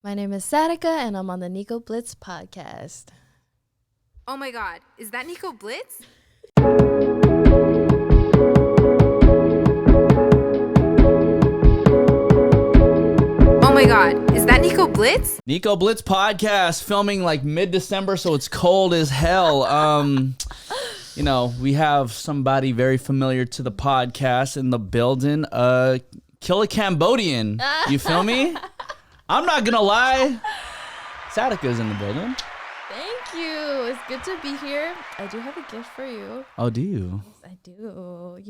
My name is Satica, and I'm on the Nico Blitz podcast. Oh my god, is that Nico Blitz? Oh my god, is that Nico Blitz? Nico Blitz podcast, filming like mid-December, so it's cold as hell. We have somebody very familiar to the podcast in the building. Kill a Cambodian. You feel me? I'm not gonna lie. Satica's in the building. Thank you. It's good to be here. I do have a gift for you. Oh, do you? Yes, I do.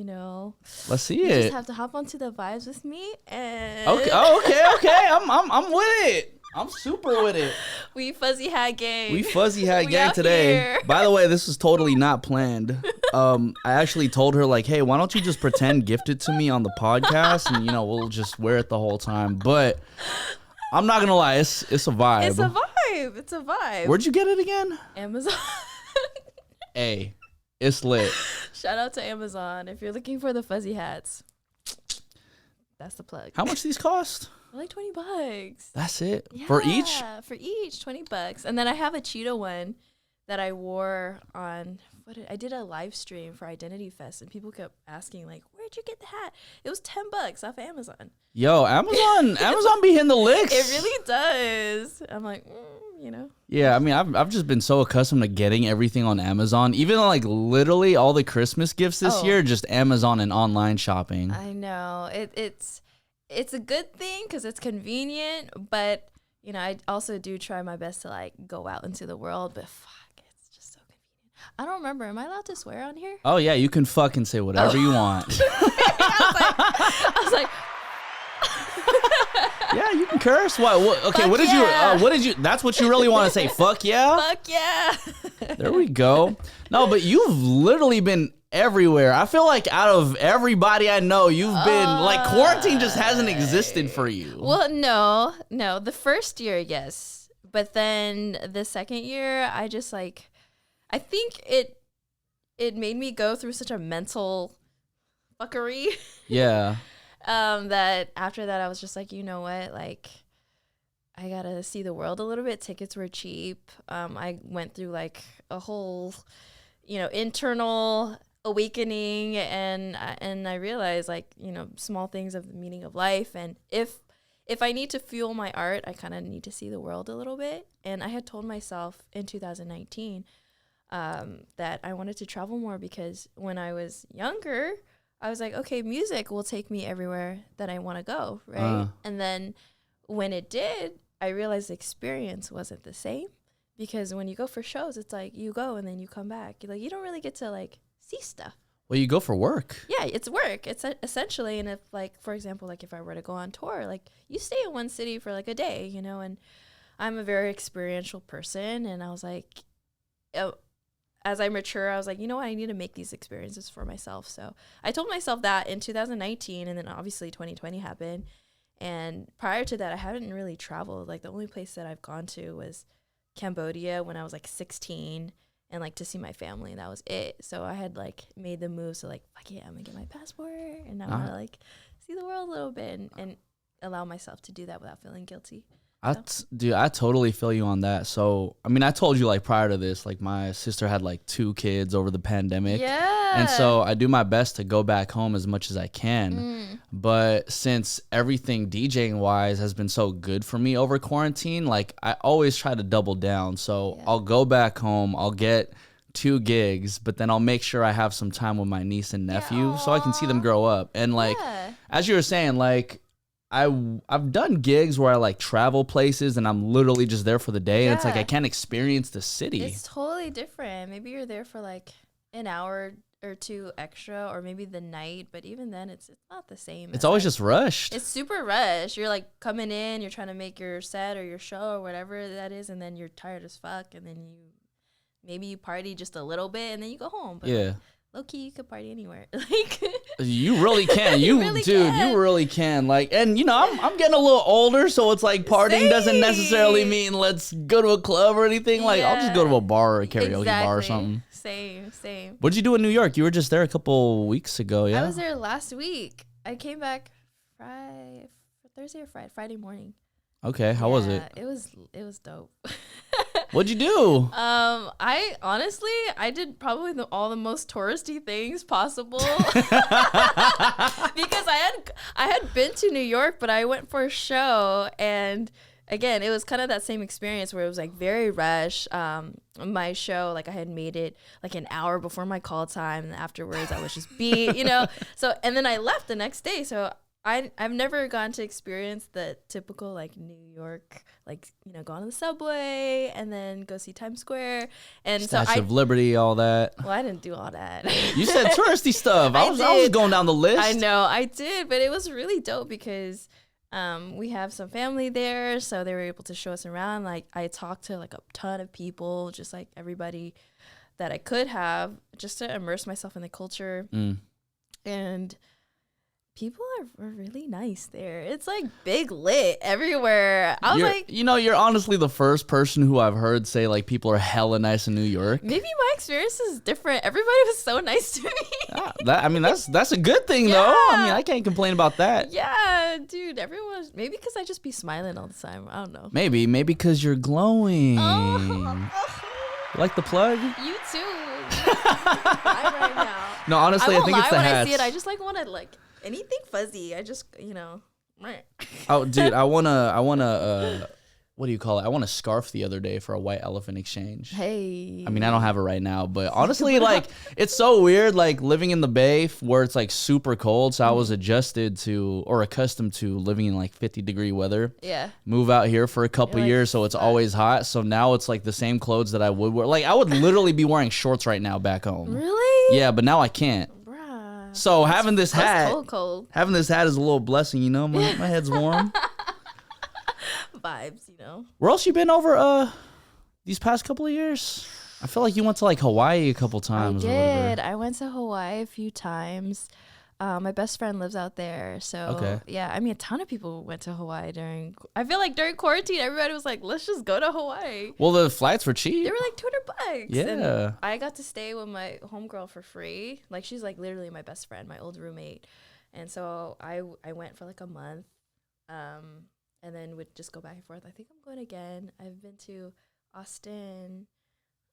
Let's see you it. just have to hop onto the vibes with me. And Okay. Oh, okay. I'm with it. I'm super with it. We fuzzy hat gang. We fuzzy hat We gang out today. here. By the way, this is totally not planned. I actually told her like, hey, why don't you just pretend gift it to me on the podcast, and we'll just wear it the whole time. But I'm not gonna lie, it's a vibe. It's a vibe. Where'd you get it again? Amazon. Hey, it's lit. Shout out to Amazon. If you're looking for the fuzzy hats, that's the plug. How much these cost? Like $20. That's it? Yeah, For each? For each, $20. And then I have a Cheeto one that I wore on. I did a live stream for Identity Fest, and people kept asking like, "Where'd you get the hat?" It was $10 off of Amazon. Yo, Amazon be hitting the licks. It really does. I'm like, Yeah, I mean, I've just been so accustomed to getting everything on Amazon. Even like literally all the Christmas gifts this year, just Amazon and online shopping. I know it's a good thing because it's convenient, but I also do try my best to like go out into the world, but fuck, it's just so convenient. I don't remember. Am I allowed to swear on here? Oh yeah, you can fucking say whatever you want. I was like Yeah, you can curse. What? Okay, Fuck what did yeah. you? What did you? That's what you really want to say? Fuck yeah. fuck yeah. There we go. No, but you've literally been everywhere. I feel like out of everybody I know, you've been like quarantine just hasn't existed for you. Well, no. The first year, yes, but then the second year, I just like, I think it made me go through such a mental fuckery. Yeah. That after that I was just like, you know what, like I gotta see the world a little bit. Tickets were cheap. I went through like a whole internal awakening, and I realized like small things of the meaning of life, and if I need to fuel my art, I kind of need to see the world a little bit. And I had told myself in 2019 that I wanted to travel more, because when I was younger I was like, okay, music will take me everywhere that I want to go, right? And then when it did, I realized the experience wasn't the same, because when you go for shows, it's like you go and then you come back. You don't really get to like see stuff. Well, you go for work. Yeah, it's work. It's essentially, and if like, for example, like if I were to go on tour, like you stay in one city for like a day, and I'm a very experiential person, and I was like, as I mature, I was like, you know what? I need to make these experiences for myself. So I told myself that in 2019, and then obviously 2020 happened. And prior to that, I hadn't really traveled. Like the only place that I've gone to was Cambodia when I was like 16, and like to see my family, and that was it. So I had like made the move. So like, fuck yeah, I'm gonna get my passport, and I want to like see the world a little bit, and allow myself to do that without feeling guilty. Dude, I totally feel you on that. So, I mean, I told you like prior to this, like my sister had like 2 kids over the pandemic. Yeah. And so I do my best to go back home as much as I can. But since everything DJing wise has been so good for me over quarantine, like I always try to double down. So I'll go back home, I'll get 2 gigs, but then I'll make sure I have some time with my niece and nephew so I can see them grow up. And like, as you were saying, like, I've done gigs where I like travel places and I'm literally just there for the day, and it's like I can't experience the city. It's totally different. Maybe you're there for like an hour or 2 extra, or maybe the night, but even then it's not the same. It's always just rushed. It's super rushed. You're like coming in, you're trying to make your set or your show or whatever that is, and then you're tired as fuck, and then you party just a little bit, and then you go home. But yeah. Low key, you could party anywhere. Like you really can. You really dude, can. you really can. Like, and I'm getting a little older, so it's like partying doesn't necessarily mean let's go to a club or anything. Like, I'll just go to a bar or a karaoke bar or something. Same. What'd you do in New York? You were just there a couple weeks ago, yeah? I was there last week. I came back Thursday or Friday morning. Okay, how was it? It was dope. What'd you do? I honestly, I did probably all the most touristy things possible because I had been to New York, but I went for a show, and again, it was kind of that same experience where it was like very rush. My show, like I had made it like an hour before my call time, and afterwards I was just beat, So and then I left the next day, so. I've never gotten to experience the typical like New York, like, go on the subway and then go see Times Square. And Statue of Liberty, all that. Well, I didn't do all that. You said touristy stuff. I was going down the list. I know, I did, but it was really dope because we have some family there, so they were able to show us around. Like I talked to like a ton of people, just like everybody that I could have, just to immerse myself in the culture. And people are really nice there. It's like big lit everywhere. You're honestly the first person who I've heard say like people are hella nice in New York. Maybe my experience is different. Everybody was so nice to me. That's a good thing though. I mean, I can't complain about that. Yeah, dude. Everyone. Maybe because I just be smiling all the time. I don't know. Maybe because you're glowing. Like the plug? You too. right now. No, honestly, I think it's the hats. When I see it, I just like want to like. Anything fuzzy, I just, Oh, dude, I wanna, what do you call it? I want a scarf the other day for a white elephant exchange. Hey. I mean, I don't have it right now, but honestly, like, it's so weird, like, living in the Bay where it's, like, super cold, so I was accustomed to living in, like, 50-degree weather. Yeah. Move out here for a couple years, so it's always hot, so now it's, like, the same clothes that I would wear. Like, I would literally be wearing shorts right now back home. Really? Yeah, but now I can't. So having this hat, having this hat is a little blessing, my head's warm. Vibes, Where else you been over these past couple of years? I feel like you went to like Hawaii a couple times. I did. I went to Hawaii a few times. My best friend lives out there, so yeah. I mean, a ton of people went to Hawaii I feel like during quarantine, everybody was like, "Let's just go to Hawaii." Well, the flights were cheap. They were like $200. Yeah, and I got to stay with my homegirl for free. Like she's like literally my best friend, my old roommate, and so I went for like a month, and then would just go back and forth. I think I'm going again. I've been to Austin.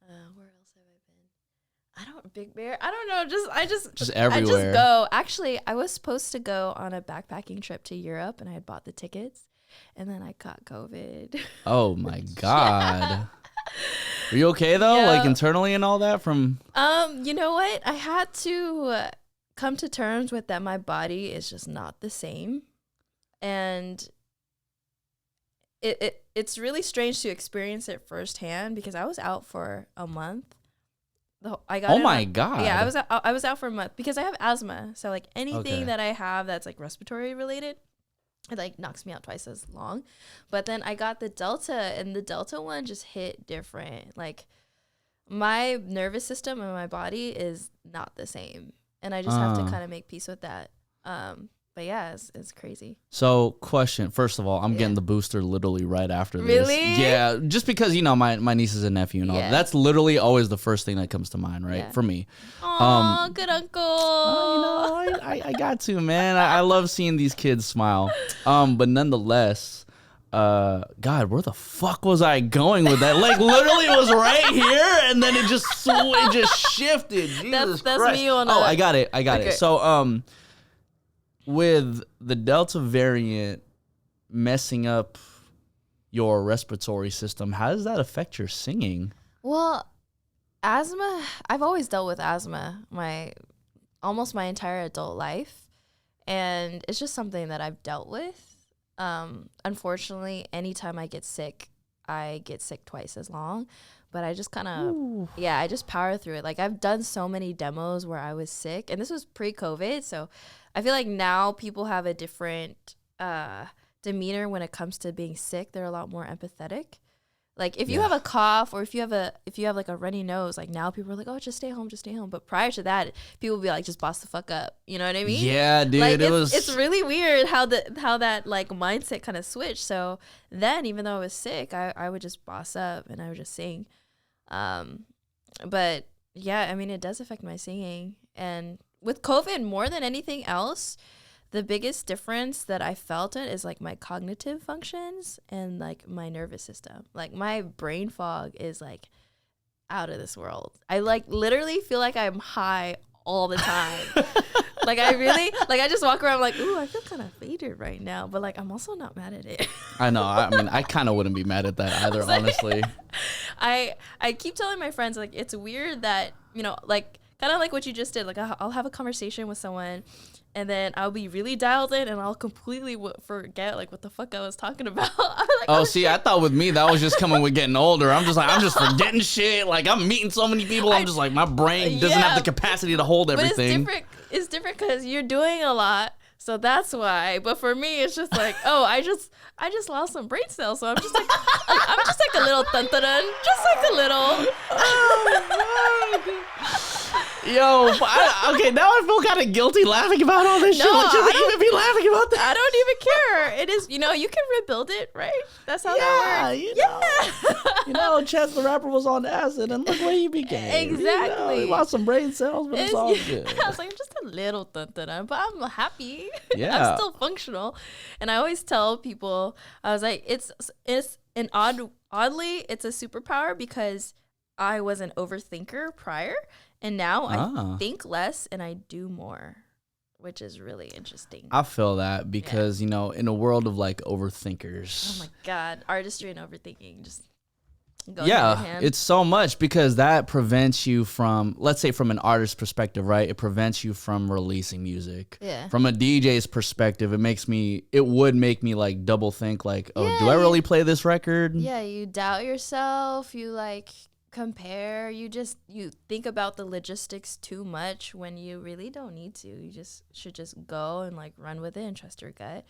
Where else have I been? Big Bear. I don't know. Just everywhere. I just go. Actually, I was supposed to go on a backpacking trip to Europe, and I had bought the tickets, and then I got COVID. Oh my God. Yeah. Are you okay though? Yeah. Like internally and all that from? You know what? I had to come to terms with that. My body is just not the same, and it's really strange to experience it firsthand because I was out for a month. Oh my God. Yeah, I was out for a month because I have asthma. So like anything that I have that's like respiratory related, it like knocks me out twice as long. But then I got the Delta, and the Delta one just hit different. Like my nervous system and my body is not the same, and I just have to kind of make peace with that. But yeah, it's crazy. So question, first of all, I'm getting the booster literally right after this. Really? Yeah, just because, my nieces and nephew and all. That's literally always the first thing that comes to mind, right? Yeah. For me. Aw, good uncle. I got to, man. I love seeing these kids smile. But nonetheless, God, where the fuck was I going with that? Like literally it was right here, and then it just shifted. Jesus that's Christ. me on I got it. So, with the Delta variant messing up your respiratory system, how does that affect your singing? Well, asthma, I've always dealt with asthma almost my entire adult life, and it's just something that I've dealt with. Unfortunately, anytime I get sick twice as long, but I just kind of, I just power through it. Like I've done so many demos where I was sick, and this was pre-COVID, so I feel like now people have a different demeanor when it comes to being sick. They're a lot more empathetic. Like if you have a cough or if you have like a runny nose, like now people are like, oh, just stay home. But prior to that, people would be like, just boss the fuck up. You know what I mean? Yeah, dude. Like, it's really weird how that like mindset kind of switched. So then, even though I was sick, I would just boss up and I would just sing. But yeah, I mean, it does affect my singing. And with COVID, more than anything else, the biggest difference that I felt it is like my cognitive functions and like my nervous system. Like my brain fog is like out of this world. I like literally feel like I'm high all the time. Like I really, like I just walk around like, ooh, I feel kind of faded right now, but like I'm also not mad at it. I know. I mean, I kind of wouldn't be mad at that either, honestly. I keep telling my friends like it's weird that, you know, like kind of like what you just did. Like I'll have a conversation with someone and then I'll be really dialed in and I'll completely forget like what the fuck I was talking about. I'm like, oh, see, shit. I thought with me that was just coming with getting older. I'm just forgetting shit. Like I'm meeting so many people. I'm just like my brain doesn't have the capacity to hold everything. But it's different because you're doing a lot. So that's why. But for me, it's just like, oh, I just lost some brain cells. So I'm just like, I'm just like a little dun-dun-dun. Just like a little. Oh, yo, okay, now I feel kind of guilty laughing about all this shit. Like, you would even be laughing about that. I don't even care. It is, you know, you can rebuild it, right? That's how that works. You know, Chance the Rapper was on acid, and look where he became. Exactly. You know, he lost some brain cells, but it's all good. I was like, I'm just a little dun-dun-dun, but I'm happy. Yeah. I'm still functional. And I always tell people, I was like, it's an oddly, it's a superpower because I was an overthinker prior. And now I think less and I do more, which is really interesting. I feel that because, you know, in a world of like overthinkers. Oh my God. Artistry and overthinking just go hand in hand. It's so much because that prevents you from, let's say from an artist's perspective, right? It prevents you from releasing music. Yeah. From a DJ's perspective, it would make me like double think like, oh, do I really play this record? Yeah. You doubt yourself. You like compare, you think about the logistics too much when you really don't need to. You just should just go and like run with it and trust your gut.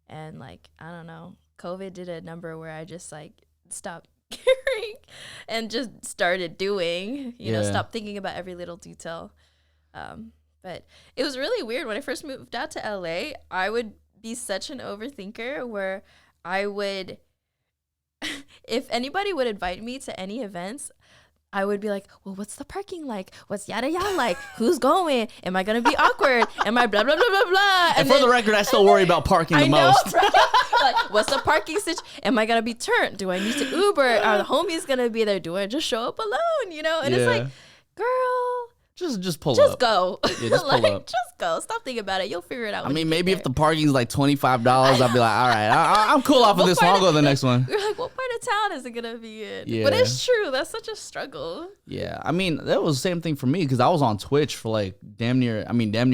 And like, I don't know, COVID did a number where I just like stopped caring and just started doing, you know, stop thinking about every little detail. But it was really weird when I first moved out to LA. I would be such an overthinker where I would if anybody would invite me to any events, I would be like, well, what's the parking like? What's yada yada like? Who's going? Am I going to be awkward? Am I blah, blah, blah, blah, blah? And for the record, I still worry about parking the most. Right? Like, what's the parking situation? Am I going to be turned? Do I need to Uber? Are the homies going to be there? Do I just show up alone? You know? And it's like, girl. Just pull up. Just go. Yeah, just pull up. Just go. Stop thinking about it. You'll figure it out. I mean, maybe if the parking's like $25, I'll be like, all right, I'm cool off of this one. I'll go to the next one. You're like, what part of town is it going to be in? Yeah. But it's true. That's such a struggle. Yeah. I mean, that was the same thing for me because I was on Twitch for like damn near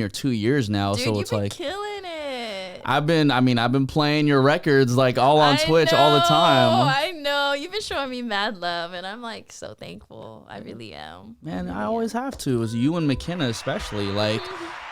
2 years now. Dude, so it's like killing it. I've been playing your records like all on Twitch all the time. I know. You've been showing me mad love and I'm like so thankful. I really am. Man, I always have to. It was you and McKenna especially. Like,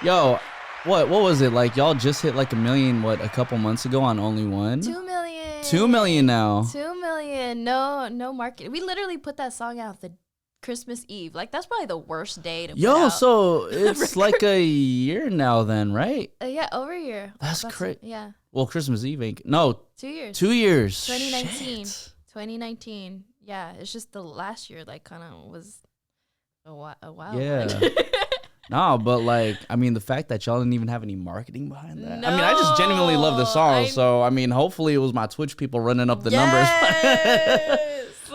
yo, what was it? Like y'all just hit like 1 million a couple months ago on Only One? 2 million. 2 million now. 2 million. No market. We literally put that song out the Christmas Eve. Like that's probably the worst day to put out. So it's like a year now then, right? Yeah, over a year. That's crazy. Yeah. Well, Christmas Eve ain't. No. 2 years. 2 years. 2019. Shit. 2019. Yeah, it's just the last year like kind of was a while. Yeah. No, but like, I mean, the fact that y'all didn't even have any marketing behind that. No, I mean, I just genuinely love the song. So, I mean, hopefully it was my Twitch people running up the numbers.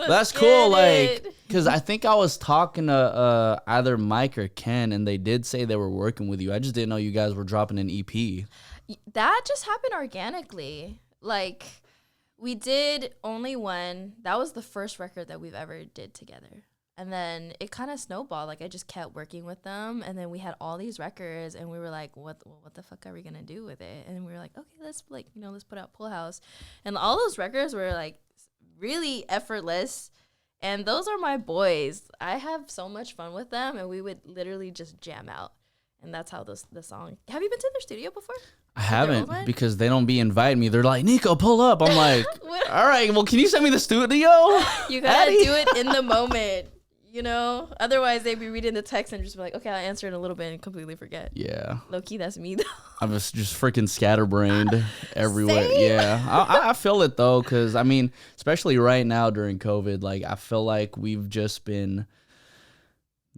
That's cool. Like, because I think I was talking to either Mike or Ken, and they did say they were working with you. I just didn't know you guys were dropping an EP. That just happened organically. Like, we did Only One. That was the first record that we've ever did together. And then it kind of snowballed. Like, I just kept working with them. And then we had all these records. And we were like, what the fuck are we going to do with it? And we were like, okay, let's put out Pool House. And all those records were, like, really effortless. And those are my boys. I have so much fun with them. And we would literally just jam out. And that's how the song. Have you been to their studio before? I haven't because they don't be inviting me. They're like, Nico, pull up. I'm like, all right, well, can you send me the studio? You got to do it in the moment. You know, otherwise they'd be reading the text and just be like, okay, I'll answer in a little bit and completely forget. Yeah. Low key, that's me though. I'm just freaking scatterbrained everywhere. Same. Yeah. I feel it though, because I mean, especially right now during COVID, like I feel like we've just been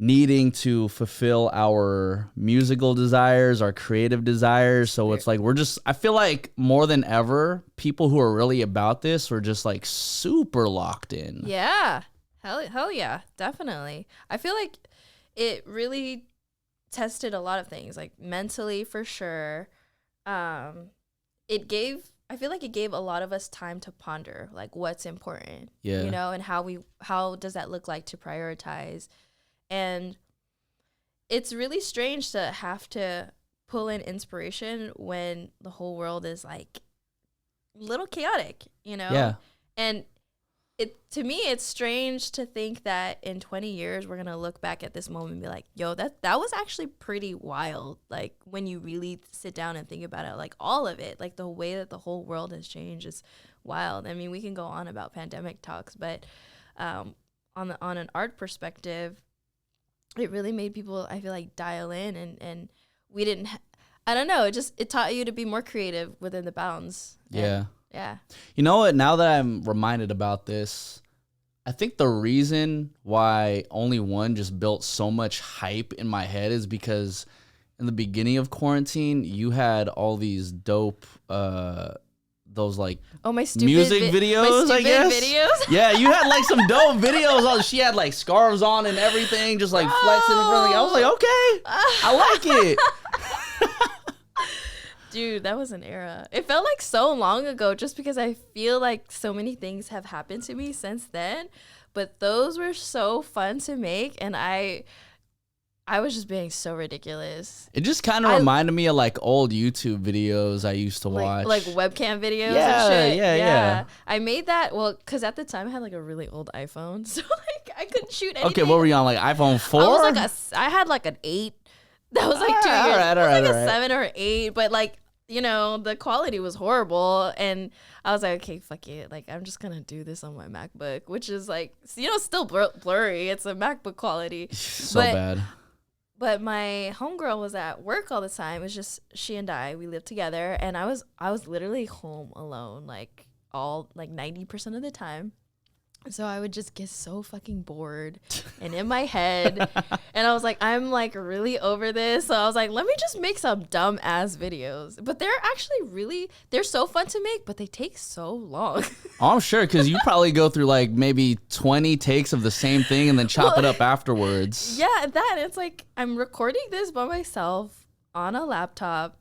needing to fulfill our musical desires, our creative desires. So it's like I feel like more than ever, people who are really about this are just like super locked in. Yeah. Hell yeah, definitely. I feel like it really tested a lot of things, like mentally for sure. I feel like it gave a lot of us time to ponder like what's important, Yeah. you know, and how does that look like to prioritize. And it's really strange to have to pull in inspiration when the whole world is like a little chaotic, you know? Yeah. And to me, it's strange to think that in 20 years, we're going to look back at this moment and be like, yo, that was actually pretty wild. Like when you really sit down and think about it, like all of it, like the way that the whole world has changed is wild. I mean, we can go on about pandemic talks, but on an art perspective, it really made people, I feel like, dial in and we didn't, I don't know, it taught you to be more creative within the bounds. Yeah. Yeah. You know what? Now that I'm reminded about this, I think the reason why Only One just built so much hype in my head is because in the beginning of quarantine, you had all these dope, those like my stupid music videos, I guess. Videos? Yeah, you had like some dope videos. She had like scarves on and everything, just like flexing in front of me. I was like, okay, I like it. Dude, that was an era. It felt like so long ago just because I feel like so many things have happened to me since then. But those were so fun to make, and I was just being so ridiculous. It just kind of reminded me of like old YouTube videos I used to watch. Like webcam videos yeah, and shit. Yeah. I made that, because at the time I had like a really old iPhone. So like I couldn't shoot anything. Okay, what were you on, like iPhone 4? I had like an 8. That was like 2 years. It was like a 7 or 8, but like, you know, the quality was horrible, and I was like, okay, fuck it, like I'm just gonna do this on my MacBook, which is like, you know, still blurry. It's a MacBook quality. So bad. But my homegirl was at work all the time. It was just she and we lived together, and I was literally home alone like 90% of the time. So I would just get so fucking bored and in my head. And I was like, I'm like really over this. So I was like, let me just make some dumb ass videos. But they're actually they're so fun to make, but they take so long. Oh, I'm sure, because you probably go through like maybe 20 takes of the same thing and then chop it up afterwards. Yeah, it's like I'm recording this by myself on a laptop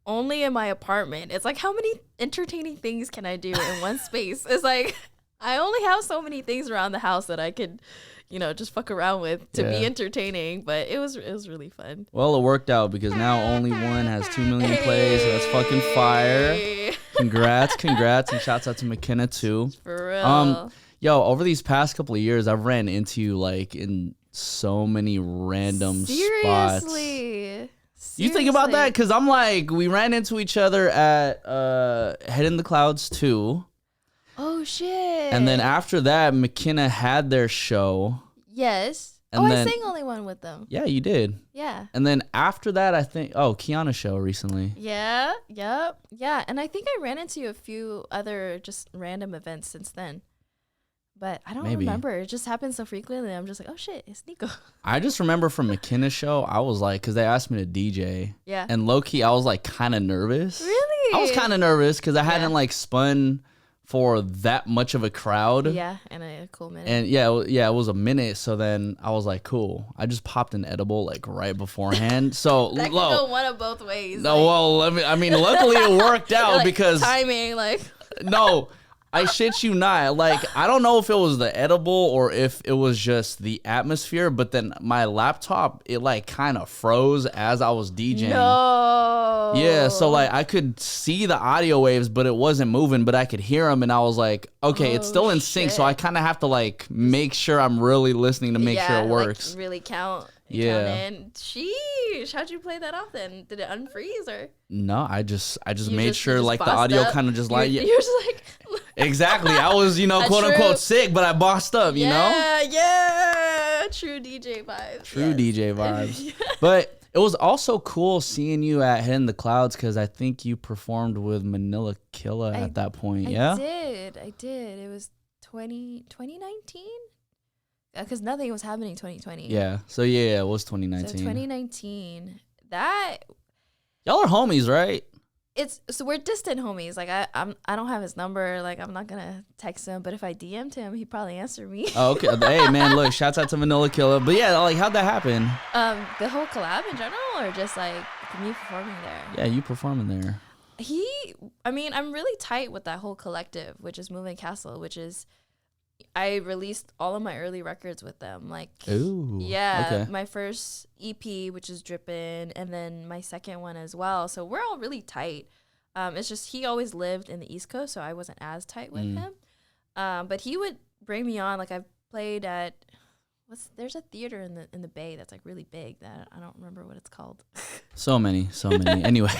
only in my apartment. It's like, how many entertaining things can I do in one space? It's like, I only have so many things around the house that I could, you know, just fuck around with to be entertaining. But it was really fun. Well, it worked out because now Only One has 2 million plays. So that's fucking fire. Congrats, and shouts out to McKenna too. For real. Yo, over these past couple of years, I've ran into you like in so many random spots. Seriously. You think about that? Because I'm like, we ran into each other at Head in the Clouds 2. Oh, shit. And then after that, McKenna had their show. Yes. And I sang Only One with them. Yeah, you did. Yeah. And then after that, I think, Kiana's show recently. Yeah. Yep. Yeah. And I think I ran into a few other just random events since then. But I don't remember. It just happens so frequently. I'm just like, oh, shit, it's Nico. I just remember from McKenna's show, I was like, because they asked me to DJ. Yeah. And low-key, I was like kind of nervous. Really? I was kind of nervous because I hadn't like spun for that much of a crowd. Yeah, and a cool minute. And it was a minute. So then I was like, cool. I just popped an edible like right beforehand. So that could go one of both ways. No, like, luckily it worked out like, because timing, like. No, I shit you not. Like, I don't know if it was the edible or if it was just the atmosphere, but then my laptop, it like kind of froze as I was DJing. No. Yeah, so like I could see the audio waves, but it wasn't moving, but I could hear them, and I was like, okay, it's still in sync, so I kind of have to like make sure I'm really listening to make sure it works. Like, really count. Yeah. Count in. Sheesh, how'd you play that off then? Did it unfreeze or? No, I just made sure like the audio kind of just like you're just like. Exactly. I was, quote unquote sick, but I bossed up, you know? Yeah. True DJ vibes. True DJ vibes. But it was also cool seeing you at Head in the Clouds because I think you performed with Manila Killa at that point, yeah? I did. It was 2019? because nothing was happening 2020. Yeah. So yeah, it was 2019. So 2019, that y'all are homies, right? so we're distant homies. Like I don't have his number. Like I'm not gonna text him, but if I DM'd him, he'd probably answer me. Oh, okay. Hey man, look, shouts out to Vanilla Killer. But yeah, like how'd that happen? The whole collab in general, or just like me performing there? Yeah, you performing there. I'm really tight with that whole collective, which is Moving Castle, which is, I released all of my early records with them. Like, ooh, yeah, okay. my first EP, which is Drippin', and then my second one as well. So we're all really tight. It's just he always lived in the East Coast, so I wasn't as tight with him. But he would bring me on. Like I've played at there's a theater in the Bay that's like really big that I don't remember what it's called. So many. Anyway.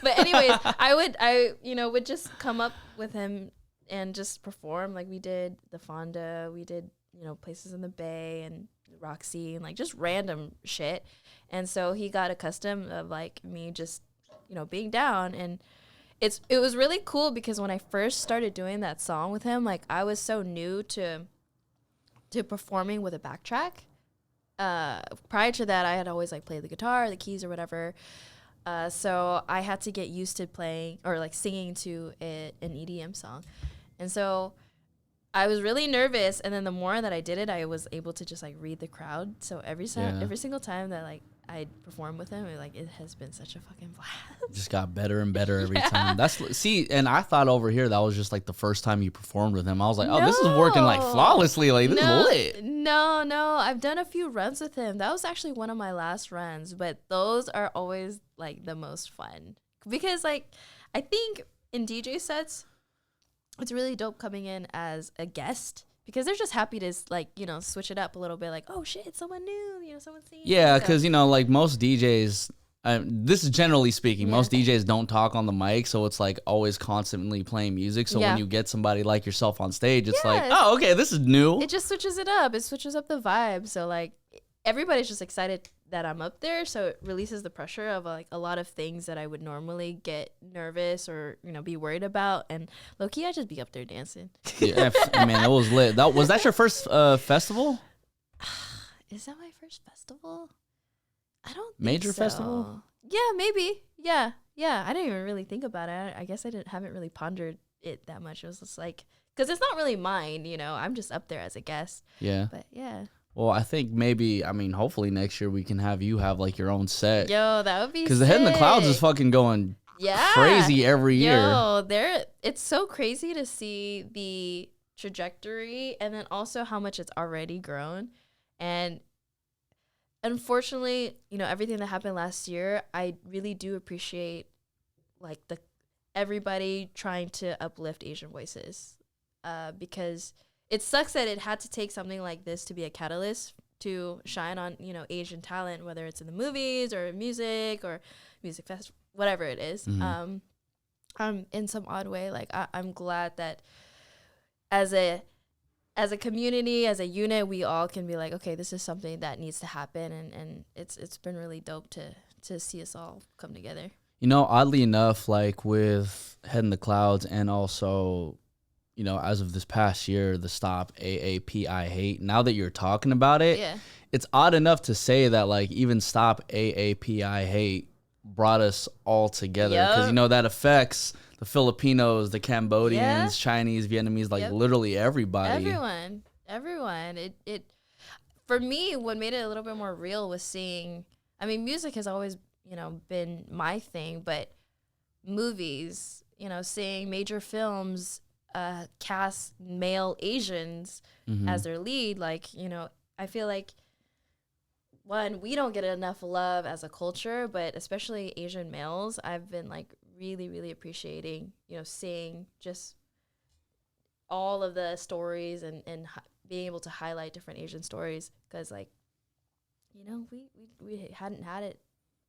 But anyways, I would just come up with him and just perform. Like we did the Fonda, we did, places in the Bay and Roxy and like just random shit. And so he got accustomed of like me just, being down. And it was really cool because when I first started doing that song with him, like I was so new to performing with a backtrack. Prior to that, I had always like played the guitar, the keys or whatever. So I had to get used to playing or like singing to an EDM song. And so I was really nervous. And then the more that I did it, I was able to just like read the crowd. So every single time that like I performed with him, it has been such a fucking blast. Just got better and better every time. And I thought over here that was just like the first time you performed with him. I was like, oh, this is working like flawlessly. Like this is lit. No, I've done a few runs with him. That was actually one of my last runs, but those are always like the most fun because like I think in DJ sets, it's really dope coming in as a guest. Because they're just happy to, like, switch it up a little bit. Like, oh, shit, someone new, someone singing. Yeah, because, like, most DJs, this is generally speaking, most DJs don't talk on the mic. So it's, like, always constantly playing music. So when you get somebody like yourself on stage, it's like, oh, okay, this is new. It just switches it up. It switches up the vibe. So, like, everybody's just excited that I'm up there. So it releases the pressure of, like, a lot of things that I would normally get nervous or, be worried about. And low-key, I just be up there dancing. Yeah, man, it was lit. Was that your first festival? Is that my first festival? I don't think Major so. Festival? Yeah, maybe. Yeah. I didn't even really think about it. I guess I haven't really pondered it that much. It was just like, because it's not really mine, I'm just up there as a guest. Yeah. But yeah. Well, I think hopefully next year we can have you have like your own set. Yo, that would be because the Head in the Clouds is fucking going crazy every year. Yo, it's so crazy to see the trajectory and then also how much it's already grown. And unfortunately, everything that happened last year, I really do appreciate like everybody trying to uplift Asian voices because it sucks that it had to take something like this to be a catalyst to shine on, Asian talent, whether it's in the movies or music fest, whatever it is. Mm-hmm. In some odd way, like I'm glad that as a community, as a unit, we all can be like, okay, this is something that needs to happen. And it's been really dope to see us all come together. Oddly enough, like with Head in the Clouds and also, as of this past year, the Stop AAPI Hate, now that you're talking about it, it's odd enough to say that like even Stop AAPI Hate brought us all together because, that affects the Filipinos, the Cambodians, Chinese, Vietnamese, like literally everybody. Everyone. It for me, what made it a little bit more real was seeing, music has always, been my thing, but movies, seeing major films cast male Asians as their lead, like, I feel like one, we don't get enough love as a culture, but especially Asian males, I've been like really, really appreciating, seeing just all of the stories and being able to highlight different Asian stories because like, we hadn't had it,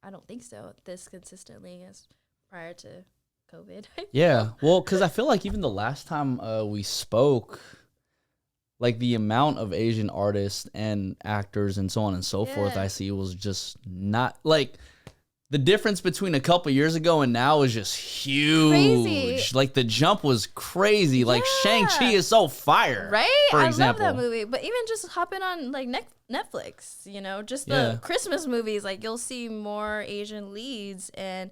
I don't think so, this consistently as prior to COVID. Yeah, well, because I feel like even the last time we spoke, like the amount of Asian artists and actors and so on and so forth I see was just not like the difference between a couple years ago and now is just huge. Crazy. Like the jump was crazy. Like Yeah. Shang-Chi is so fire. Right? For I example. love that movie. But even just hopping on like Netflix, you know, just the Christmas movies, like you'll see more Asian leads. And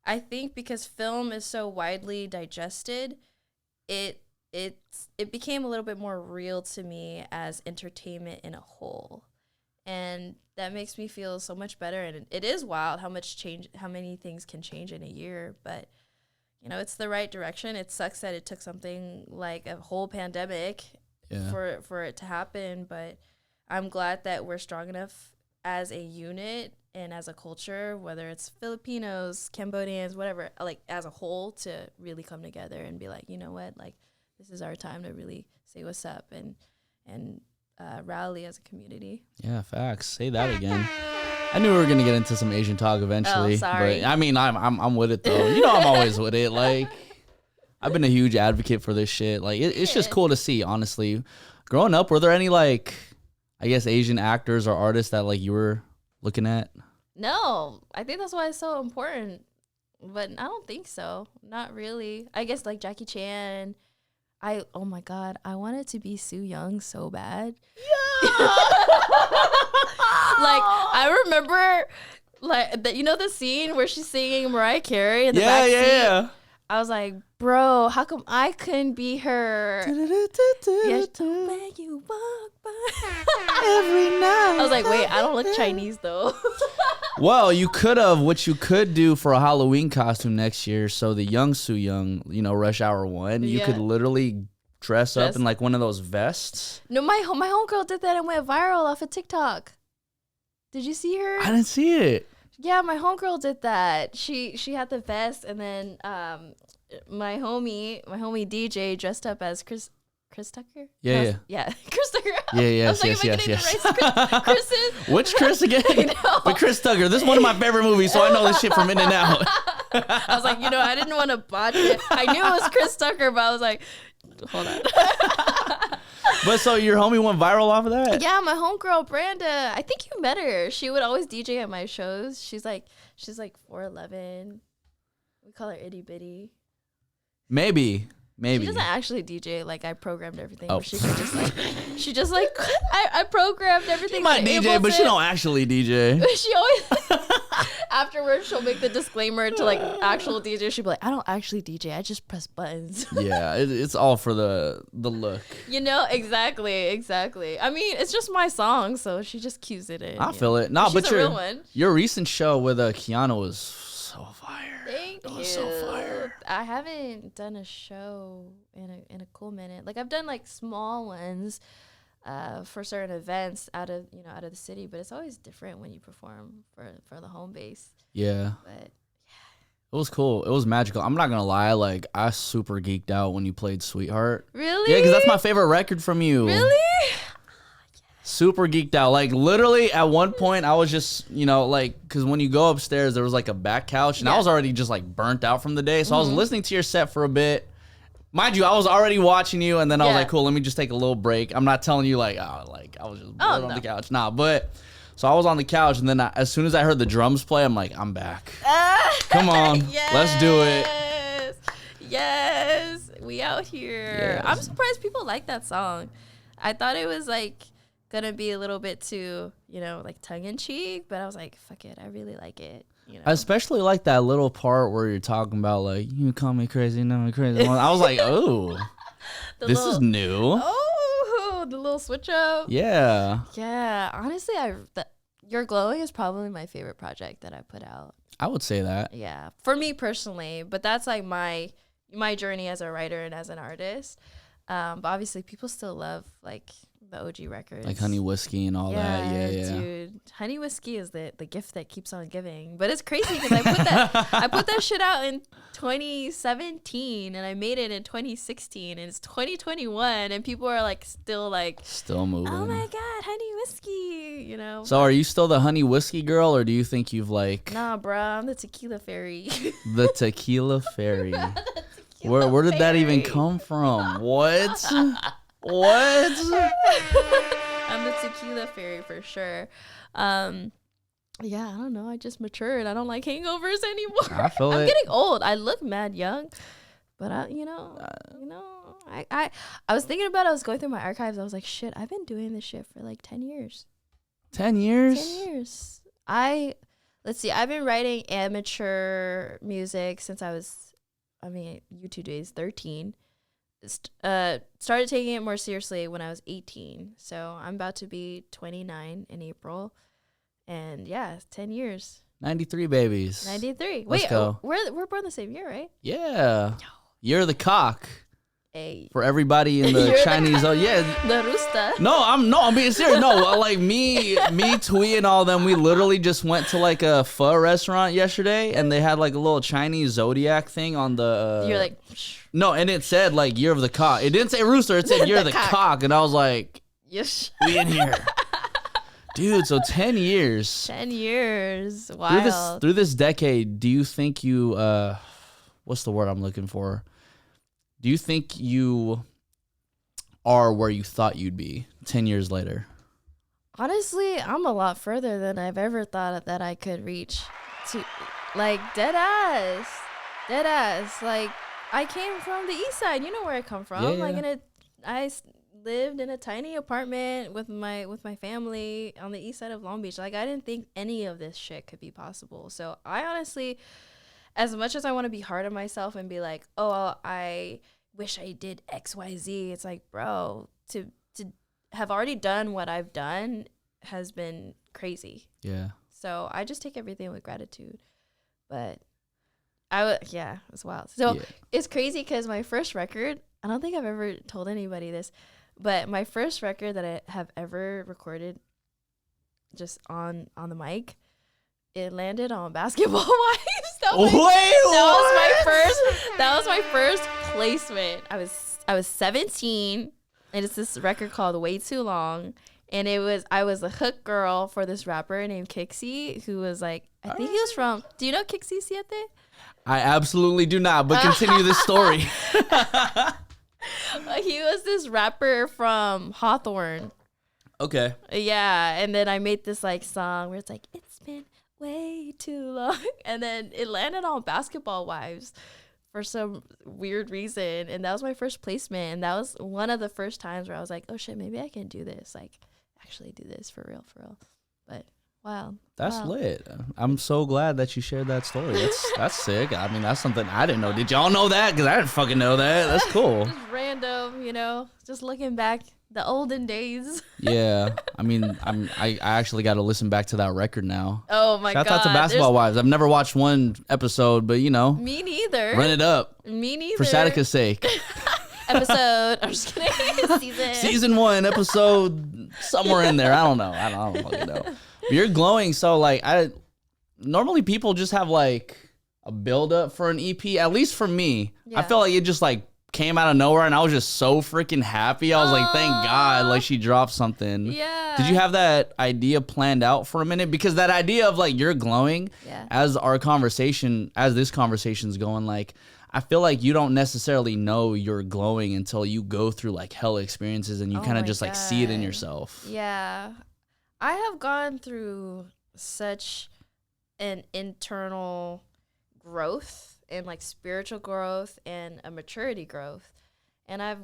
I think because film is so widely digested, it became a little bit more real to me as entertainment in a whole. And that makes me feel so much better. And it is wild how many things can change in a year. But, you know, it's the right direction. It sucks that it took something like a whole pandemic for it to happen. But I'm glad that we're strong enough as a unit and as a culture, whether it's Filipinos, Cambodians, whatever, like as a whole, to really come together and be like, you know what, like this is our time to really say what's up and rally as a community. Yeah, facts. Say that again. I knew we were gonna get into some Asian talk eventually. Oh, sorry. But I mean, I'm with it though. You know, I'm always with it. Like, I've been a huge advocate for this shit. Like, it's just cool to see. Honestly, growing up, were there any like, I guess, Asian actors or artists that like you were looking at? No, I think that's why it's so important. But I don't think so. Not really. I guess like Jackie Chan. Oh my God, I wanted to be Soo Young so bad. Yeah. Like, I remember, like, you know the scene where she's singing Mariah Carey in the back seat? Yeah. I was like, bro, how come I couldn't be her? Yes, when you walk by every night. I was like, wait, I don't look Chinese though. Well, you could have, what you could do for a Halloween costume next year. So the young Soo Young, you know, Rush Hour 1, you could literally dress up in like one of those vests. No, my homegirl did that and went viral off of TikTok. Did you see her? I didn't see it. Yeah, my homegirl did that. She had the vest, and then my homie DJ dressed up as Chris Tucker. Yeah. Chris Tucker. Yeah. I was like, am I getting the right Chris? Which Chris again? But Chris Tucker. This is one of my favorite movies, so I know this shit from In and Out. I was like, you know, I didn't want to botch it. I knew it was Chris Tucker, but I was like, hold on. But so your homie went viral off of that? Yeah, my homegirl Branda. I think you met her. She would always DJ at my shows. She's like 4'11". We call her itty bitty. Maybe. She doesn't actually DJ. Like, I programmed everything. Oh. She could just like, I programmed everything. She might DJ, but she don't actually DJ. She always, afterwards, she'll make the disclaimer to like actual DJ. She'll be like, I don't actually DJ. I just press buttons. Yeah, it's all for the look. You know, exactly. I mean, it's just my song, so she just cues it in. I feel it. No, but she's a real one. Your recent show with Keanu was so fire. Thank you. So fire. I haven't done a show in a cool minute. Like, I've done like small ones for certain events out of the city, but it's always different when you perform for the home base. Yeah. But yeah. It was cool. It was magical. I'm not gonna lie, like I super geeked out when you played Sweetheart. Really? Yeah, because that's my favorite record from you. Really? Super geeked out. Like literally at one point I was just, you know, like, because when you go upstairs there was like a back couch and I was already just like burnt out from the day. So I was listening to your set for a bit. Mind you, I was already watching you and then I was like, cool, let me just take a little break. I'm not telling you like, oh, like I was just bored on the couch. Nah, but so I was on the couch and then as soon as I heard the drums play, I'm like, I'm back. Come on, let's do it. Yes, we out here. Yes. I'm surprised people like that song. I thought it was like gonna be a little bit too, you know, like tongue-in-cheek, but I was like, fuck it, I really like it, you know? I especially like that little part where you're talking about like, you call me crazy, no me crazy. I was like, oh, this is new. Oh, the little switch up. Yeah Honestly, You're Glowing is probably my favorite project that I put out. I would say that. Yeah, for me personally, but that's like my journey as a writer and as an artist. But obviously people still love like the OG records, like Honey Whiskey and all that. Yeah, dude, Honey Whiskey is the gift that keeps on giving. But it's crazy because I put that shit out in 2017 and I made it in 2016 and it's 2021 and people are like still moving. Oh my god, Honey Whiskey, you know. So are you still the Honey Whiskey girl or do you think you've like? Nah, bro, I'm the Tequila Fairy. The Tequila Fairy. Where did that even come from? What? What? I'm the Tequila Fairy for sure. Yeah, I don't know. I just matured. I don't like hangovers anymore. I feel I'm it. getting old. I look mad young, but I was thinking about it. I was going through my archives. I was like, shit, I've been doing this shit for like 10 years. 10 years? 10 years. Let's see. I've been writing amateur music since YouTube days, 13. Started taking it more seriously when I was 18. So I'm about to be 29 in April. And yeah, 10 years. 93 babies. 93. Let's Wait, go. We're born the same year, right? Yeah. Year of the cock. Hey. For everybody in the Chinese. Yeah. The rooster. I'm being serious. No, like me, Twee and all them, we literally just went to like a pho restaurant yesterday and they had like a little Chinese zodiac thing on the. You're like. No, and it said like year of the cock. It didn't say rooster, it said year of the cock. And I was like, yes. We in here. Dude, so 10 years. 10 years. Wild. Through this decade, do you think you, what's the word I'm looking for? Do you think you are where you thought you'd be 10 years later? Honestly, I'm a lot further than I've ever thought that I could reach. To, like, dead ass. Like, I came from the east side. You know where I come from. Yeah. Like, I lived in a tiny apartment with my family on the east side of Long Beach. Like, I didn't think any of this shit could be possible. So I honestly, as much as I want to be hard on myself and be like, oh, I wish I did XYZ, it's like, bro, to have already done what I've done has been crazy. Yeah. So I just take everything with gratitude. But it's wild. So It's crazy because my first record, I don't think I've ever told anybody this, but my first record that I have ever recorded just on the mic, it landed on Basketball Wives. That was my first placement. I was 17, and it's this record called Way Too Long, and I was the hook girl for this rapper named Kixie, who was like, I think he was from, do you know Kixie Siete? I absolutely do not, but continue the story. He was this rapper from Hawthorne. Okay. Yeah, and then I made this like song where it's like, it's been way too long, and then it landed on Basketball Wives for some weird reason, and that was my first placement, and that was one of the first times where I was like, oh shit, maybe I can do this, like actually do this for real. But wow, that's lit. I'm so glad that you shared that story. That's sick. I mean, that's something I didn't know. Did y'all know that? Because I didn't fucking know that. That's cool. Just random, just looking back the olden days. Yeah, I mean, I actually got to listen back to that record now. Oh my god! Shout out to Basketball Wives. I've never watched one episode, but me neither. Run it up. Me neither. For Satica's sake. Episode. I'm just kidding. Season 1, episode somewhere in there. I don't know. I don't fucking know. But you're glowing. So like, normally people just have like a build up for an EP. At least for me, I felt like it just like came out of nowhere, and I was just so freaking happy. I was like, thank God, like she dropped something. Yeah. Did you have that idea planned out for a minute? Because that idea of like you're glowing, as this conversation's going, like I feel like you don't necessarily know you're glowing until you go through like hell experiences and you kind of just like see it in yourself. Yeah. I have gone through such an internal growth and like spiritual growth and a maturity growth. And I've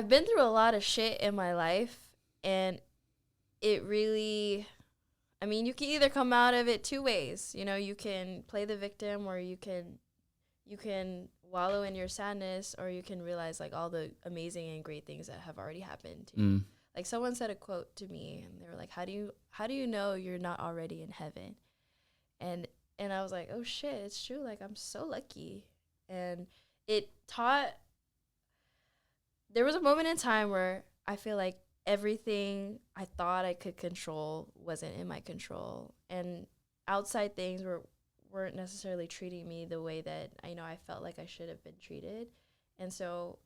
been through a lot of shit in my life, and it really, I mean, you can either come out of it two ways. You can play the victim, or you can wallow in your sadness, or you can realize like all the amazing and great things that have already happened to you. Like someone said a quote to me, and they were like, how do you know you're not already in heaven? And I was like, oh shit, it's true. Like, I'm so lucky. And there was a moment in time where I feel like everything I thought I could control wasn't in my control. And outside things weren't necessarily treating me the way that, I felt like I should have been treated. And so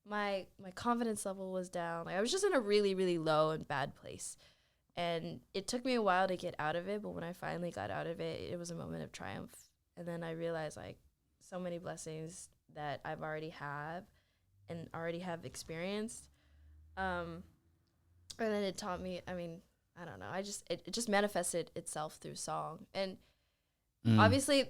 my confidence level was down. Like, I was just in a really, really low and bad place. And it took me a while to get out of it, but when I finally got out of it, it was a moment of triumph. And then I realized, like, so many blessings that I've already have experienced. And then it taught me, I don't know. It just manifested itself through song. And obviously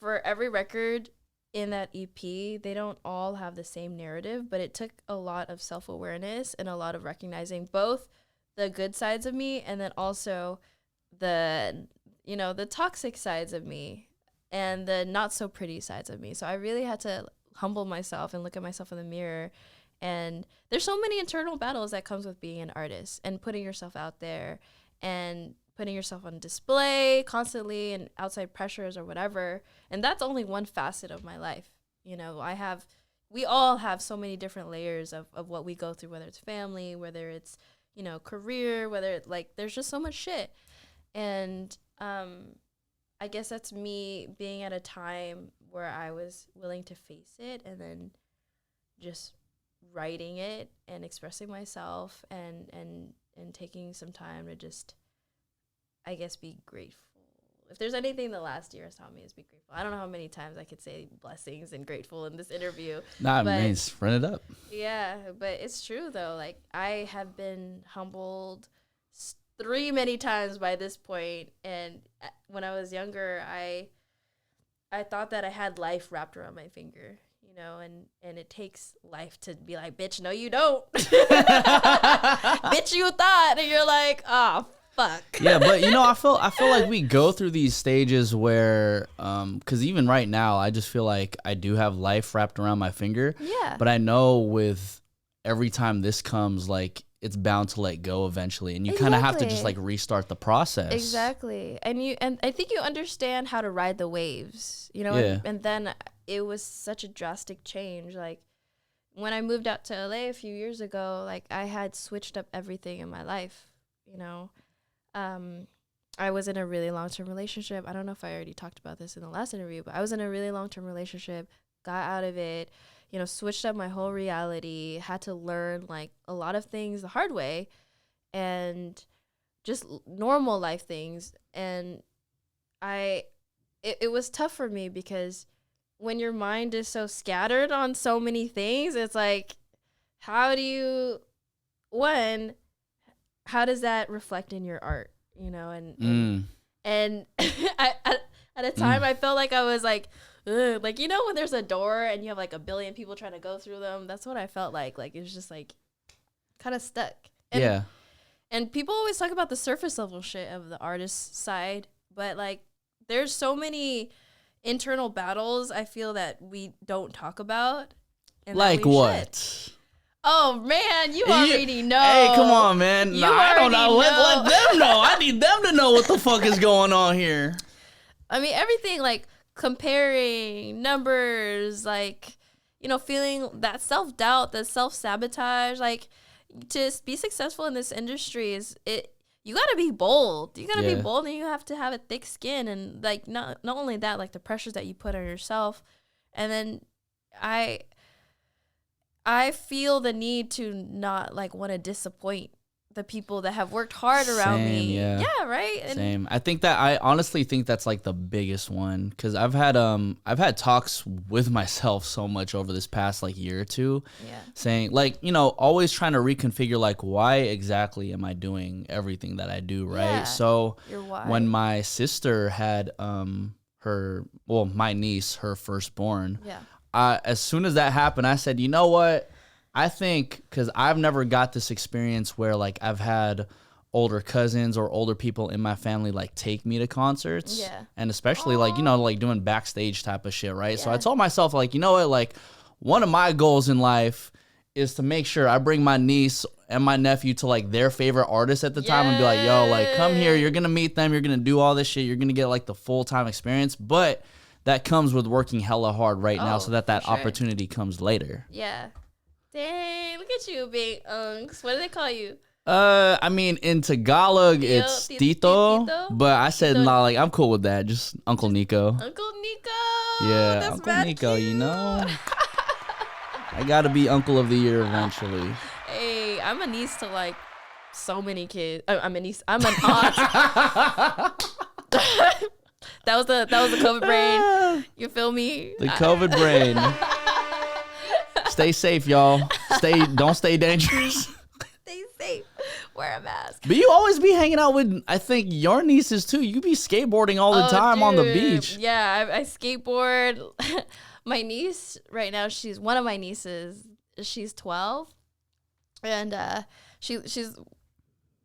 for every record in that EP, they don't all have the same narrative, but it took a lot of self-awareness and a lot of recognizing both the good sides of me and then also the, you know, the toxic sides of me and the not so pretty sides of me. So I really had to humble myself and look at myself in the mirror. And there's so many internal battles that comes with being an artist and putting yourself out there and putting yourself on display constantly and outside pressures or whatever. And that's only one facet of my life. You know, we all have so many different layers of what we go through, whether it's family, whether it's, you know, career, whether it's like, there's just so much shit. And I guess that's me being at a time where I was willing to face it and then just writing it and expressing myself and taking some time to just, I guess, be grateful. If there's anything the last year has taught me is be grateful. I don't know how many times I could say blessings and grateful in this interview. Nah, man, run it up. Yeah, but it's true though. Like I have been humbled many times by this point. And when I was younger, I thought that I had life wrapped around my finger. You know, and it takes life to be like, bitch, no, you don't. Bitch, you thought, and you're like, oh, fuck. Yeah, but you know, I feel like we go through these stages where, because even right now, I just feel like I do have life wrapped around my finger. Yeah. But I know with every time this comes, like it's bound to let go eventually, and you kind of have to just like restart the process. Exactly, and I think you understand how to ride the waves. You know, yeah. And then it was such a drastic change. Like when I moved out to LA a few years ago, like I had switched up everything in my life. You know, I was in a really long-term relationship. I don't know if I already talked about this in the last interview, but I was in a really long-term relationship, got out of it, you know, switched up my whole reality, had to learn like a lot of things the hard way and just normal life things. And it was tough for me because when your mind is so scattered on so many things, it's like, how does that reflect in your art, you know? And at a time I felt like I was like, ugh, like, you know, when there's a door and you have like a billion people trying to go through them, that's what I felt like it was just like kind of stuck. And, and people always talk about the surface level shit of the artist side, but like there's so many internal battles I feel that we don't talk about. And like what? Should. Oh man, you already know. Hey, come on, man. I don't know. Let them know. I need them to know what the fuck is going on here. I mean, everything like comparing numbers, like, you know, feeling that self-doubt, the self-sabotage, like to be successful in this industry you got to be bold. You got to be bold and you have to have a thick skin. And like, not only that, like the pressures that you put on yourself. And then I feel the need to not like want to disappoint the people that have worked hard around me. Yeah, right. Same. I honestly think that's like the biggest one because I've had talks with myself so much over this past like year or two, saying like, you know, always trying to reconfigure like why exactly am I doing everything that I do, right? Yeah, so when my sister had my niece, her firstborn, as soon as that happened, I said, you know what? I think because I've never got this experience where like I've had older cousins or older people in my family like take me to concerts, and especially like, you know, like doing backstage type of shit, right? So I told myself like, you know what, like one of my goals in life is to make sure I bring my niece and my nephew to like their favorite artists at the time and be like, yo, like come here, you're gonna meet them, you're gonna do all this shit, you're gonna get like the full-time experience, but that comes with working hella hard right now so that opportunity comes later. Yeah. Dang, look at you being unks. What do they call you? I mean, in Tagalog, it's Tito, but I said, nah, like, I'm cool with that. Just Uncle Nico. Uncle Nico. Yeah, that's Uncle Nico, cute. You know? I gotta be Uncle of the Year eventually. Hey, I'm a niece to, like, so many kids. I'm a niece. I'm an aunt. That was the COVID brain. You feel me? The COVID brain. Stay safe, y'all. Don't stay dangerous. Stay safe. wear a mask. But you always be hanging out with, I think, your nieces too. You be skateboarding all the time on the beach. Yeah, I skateboard. My niece right now, one of my nieces. She's 12, and she's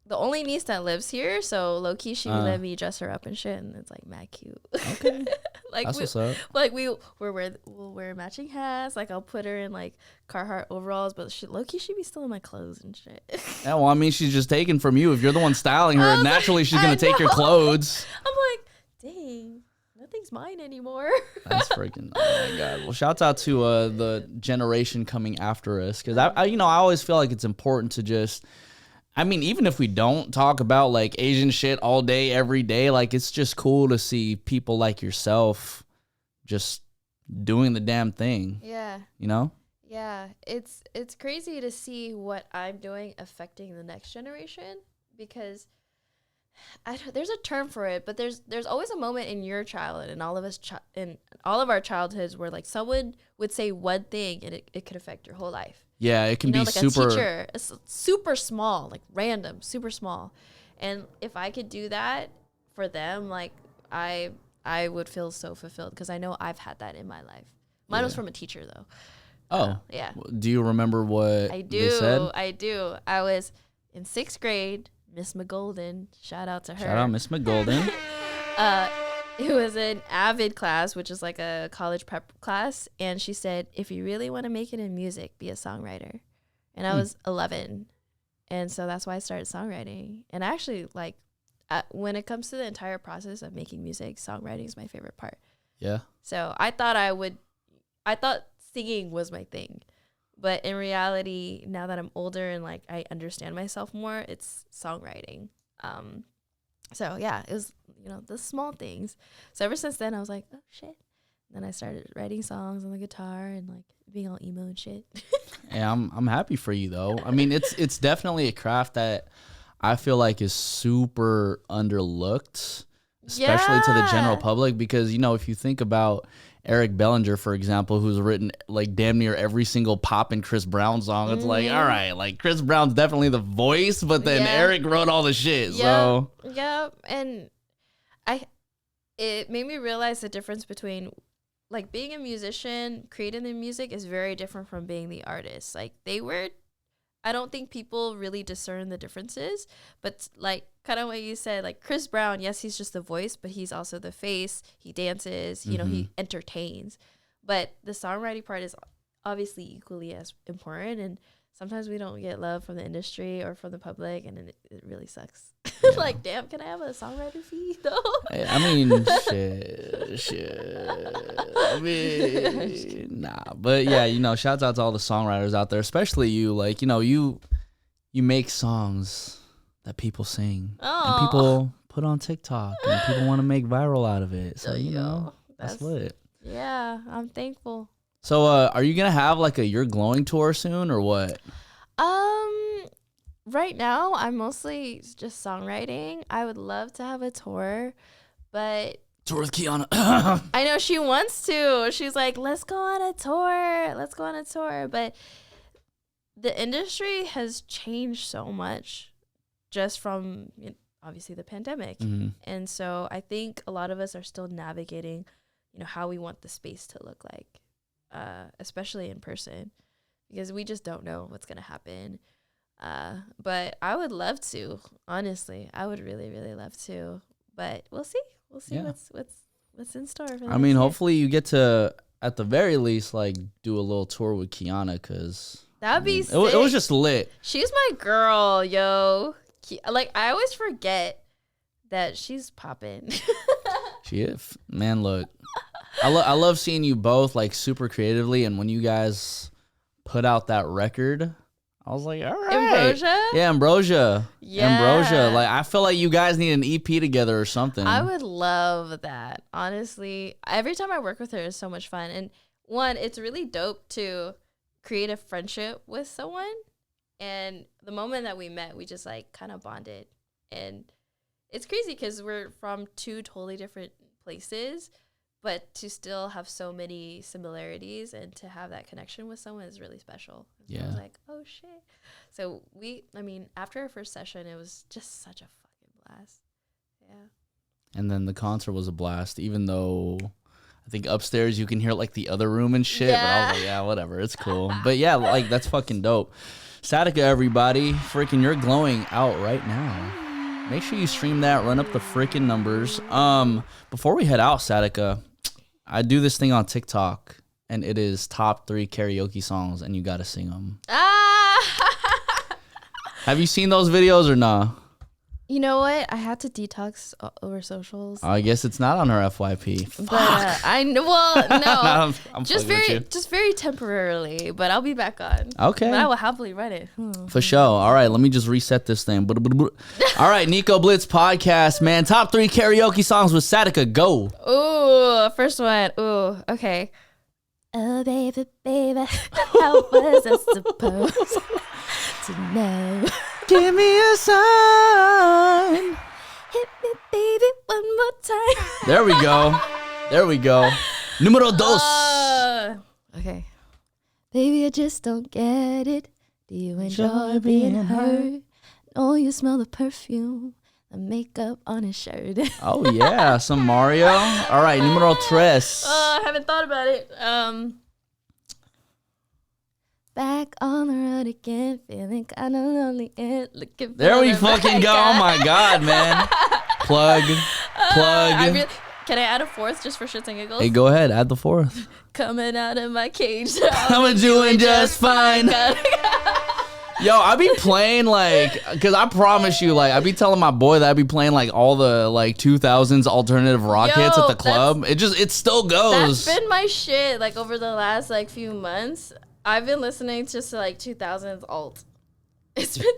the only niece that lives here. So low key, she let me dress her up and shit, and it's like mad cute. Okay, like that's what's up. Like we'll wear matching hats. Like I'll put her in like Carhartt overalls, but low key she be still in my clothes and shit. Yeah, well, I mean, she's just taking from you. If you're the one styling her, naturally she's gonna take your clothes. I'm like, dang, nothing's mine anymore. That's freaking, oh my God. Well, shouts out to the generation coming after us, because I always feel like it's important to just, I mean, even if we don't talk about like Asian shit all day, every day, like it's just cool to see people like yourself just doing the damn thing. Yeah. You know? Yeah. It's crazy to see what I'm doing affecting the next generation, because there's a term for it, but there's always a moment in your childhood and all of us in all of our childhoods where like someone would say one thing and it could affect your whole life. Yeah, it can be like super. A teacher, super small, like random, super small. And if I could do that for them, like I would feel so fulfilled, because I know I've had that in my life. Mine was from a teacher though. Oh, yeah. Do you remember what they said? I do. I was in 6th grade. Miss McGolden, shout out to her. Shout out Miss McGolden. It was an AVID class, which is like a college prep class, and she said, if you really want to make it in music, be a songwriter. And I was 11, and so that's why I started songwriting. And actually, like, when it comes to the entire process of making music, songwriting is my favorite part. Yeah. So I thought singing was my thing. But in reality, now that I'm older and like I understand myself more, it's songwriting. So yeah, it was, the small things. So ever since then, I was like, oh shit. Then I started writing songs on the guitar and like being all emo and shit. Yeah, I'm happy for you though. I mean, it's definitely a craft that I feel like is super underlooked, especially to the general public, because if you think about Eric Bellinger, for example, who's written like damn near every single Pop and Chris Brown song. It's like, all right, like Chris Brown's definitely the voice, but then Eric wrote all the shit. So and it made me realize the difference between like being a musician, creating the music is very different from being the artist. Like I don't think people really discern the differences, but like kind of what you said, like Chris Brown, yes, he's just the voice, but he's also the face. He dances, he entertains. But the songwriting part is obviously equally as important. And sometimes we don't get love from the industry or from the public, and it really sucks. Yeah. Like, damn, can I have a songwriter fee though? I mean, shit. I mean, nah. But yeah, shouts out to all the songwriters out there, especially you. Like, you make songs that people sing and people put on TikTok and people want to make viral out of it. So, that's lit. Yeah, I'm thankful. So, are you going to have like a You're Glowing tour soon or what? Right now, I'm mostly just songwriting. I would love to have a tour, but Tour with Kiana. I know she wants to. She's like, let's go on a tour. Let's go on a tour. But the industry has changed so much just from obviously the pandemic. Mm-hmm. And so I think a lot of us are still navigating, how we want the space to look like, especially in person, because we just don't know what's going to happen. But I would love to, honestly. I would really, really love to. But we'll see. We'll see what's in store. For hopefully you get to, at the very least, like do a little tour with Kiana, because that'd be sick. It was just lit. She's my girl, yo. Like, I always forget that she's popping. She is. Man, look. I love seeing you both like super creatively, and when you guys put out that record, I was like, all right. Ambrosia? Yeah, Ambrosia. Yeah. Ambrosia. Like, I feel like you guys need an EP together or something. I would love that. Honestly, every time I work with her is so much fun. And one, it's really dope to create a friendship with someone. And the moment that we met, we just like kind of bonded. And it's crazy because we're from two totally different places, but to still have so many similarities and to have that connection with someone is really special. I was like, oh shit. So after our first session, it was just such a fucking blast. Yeah. And then the concert was a blast, even though I think upstairs you can hear like the other room and shit. Yeah. But I was like, yeah, whatever, it's cool. But yeah, like that's fucking dope. Satica, everybody, freaking, you're glowing out right now. Make sure you stream that, run up the freaking numbers. Before we head out, Satica, I do this thing on TikTok, and it is top 3 karaoke songs, and you gotta sing them. Have you seen those videos or nah? You know what? I had to detox over socials. I guess it's not on her FYP. But I know. Well, no, I'm just very temporarily. But I'll be back on. Okay. But I will happily run it. For sure. All right, let me just reset this thing. All right, Nico Blitz podcast, man. Top 3 karaoke songs with Satica. Go. Ooh, first one. Ooh, okay. Oh baby, baby, how was I supposed to know? Give me a sign. Hit me, baby, one more time. There we go. Numero dos. Okay. Baby, I just don't get it. Do you enjoy being hurt? Oh, you smell the perfume, the makeup on his shirt. Oh, yeah. Some Mario. All right. Numero tres. I haven't thought about it. Back on the road again, feeling kind of lonely and looking. There we fucking go. Oh my god, man. Plug. Can I add a fourth just for shits and giggles? Hey, go ahead. Add the fourth. Coming out of my cage. I'm doing just fine. Yo, I be playing like, cause I promise you, like, I be telling my boy that I be playing like all the like 2000s alternative rock hits at the club. It still goes. That's been my shit like over the last like few months. I've been listening just to like 2000s alt. It's been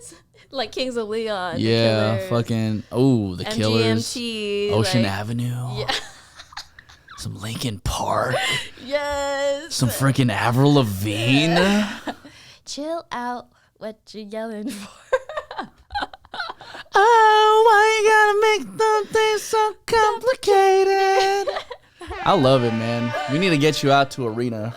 like Kings of Leon. Yeah, fucking the Killers, MGMT, Ocean like, Avenue. Yeah. Some Linkin Park. Yes. Some freaking Avril Lavigne. Chill out. What you yelling for? Oh, why you gotta make something so complicated? I love it, man. We need to get you out to arena.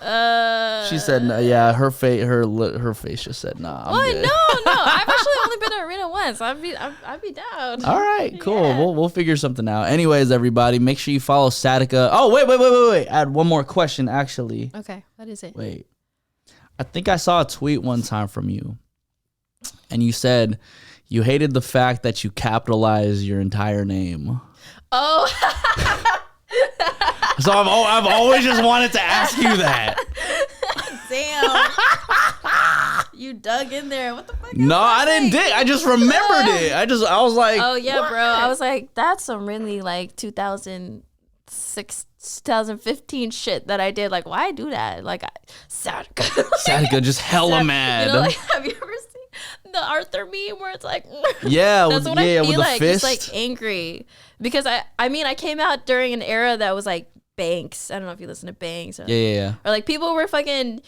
She said, no, yeah, her face just said, nah. I'm good. No. I've actually only been to arena once. I'd be down. All right, cool. Yeah. We'll figure something out. Anyways, everybody, make sure you follow Satica. Oh, wait. Add one more question, actually. Okay, what is it? Wait. I think I saw a tweet one time from you, and you said you hated the fact that you capitalized your entire name. Oh. So I've always just wanted to ask you that. Damn. You dug in there. What the fuck? No, I didn't dig. I just remembered it. I was like, oh yeah, what? Bro. I was like, that's some really like 2006, 2015 shit that I did. Like, why do that? Like, Satica just hella mad. You know, like, have you ever seen the Arthur meme where it's like, yeah, that's what I feel with like. The fist. Just like angry because I came out during an era that was like Banks. I don't know if you listen to Banks. Or, yeah. Or like people were fucking,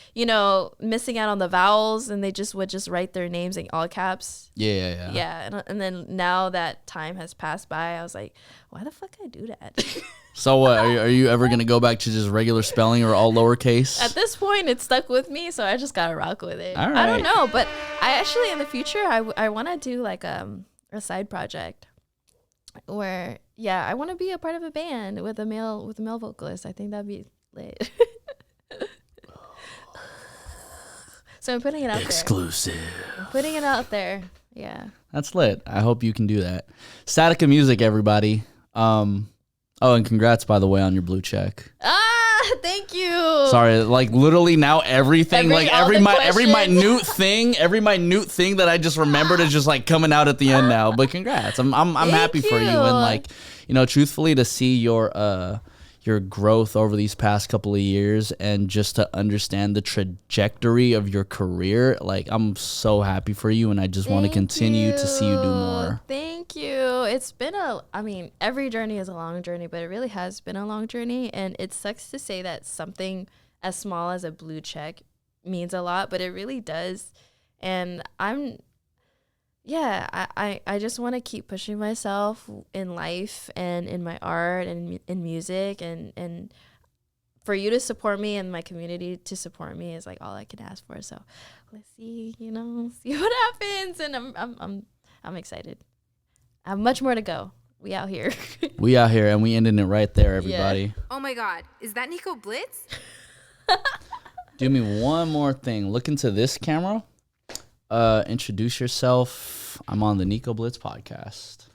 missing out on the vowels and they would just write their names in all caps. Yeah. Yeah, and then now that time has passed by, I was like, why the fuck I do that? So what? Are you ever gonna go back to just regular spelling or all lowercase? At this point, it stuck with me, so I just gotta rock with it. All right. I don't know, but I actually in the future I want to do like a side project where I want to be a part of a band with a male vocalist. I think that'd be lit. So I'm putting it out Exclusive. there. I'm putting it out there. Yeah. That's lit. I hope you can do that. Satica Everybody. Oh, and congrats, by the way, on your blue check. Thank you. Sorry, like literally now everything, every minute thing that I just remembered is just like coming out at the end now. But congrats, I'm happy for you, and truthfully, to see your growth over these past couple of years and just to understand the trajectory of your career, like I'm so happy for you, and I just want to continue to see you do more. Thank you. It's been every journey is a long journey, but it really has been a long journey, and it sucks to say that something as small as a blue check means a lot, but it really does. And I just want to keep pushing myself in life and in my art and in music and for you to support me and my community to support me is like all I can ask for. So let's see, see what happens. And I'm excited. I have much more to go. We out here. We out here, and we ending it right there, everybody. Yeah. Oh my God, is that Nico Blitz? Do me one more thing. Look into this camera. Introduce yourself. I'm on the Nico Blitz podcast.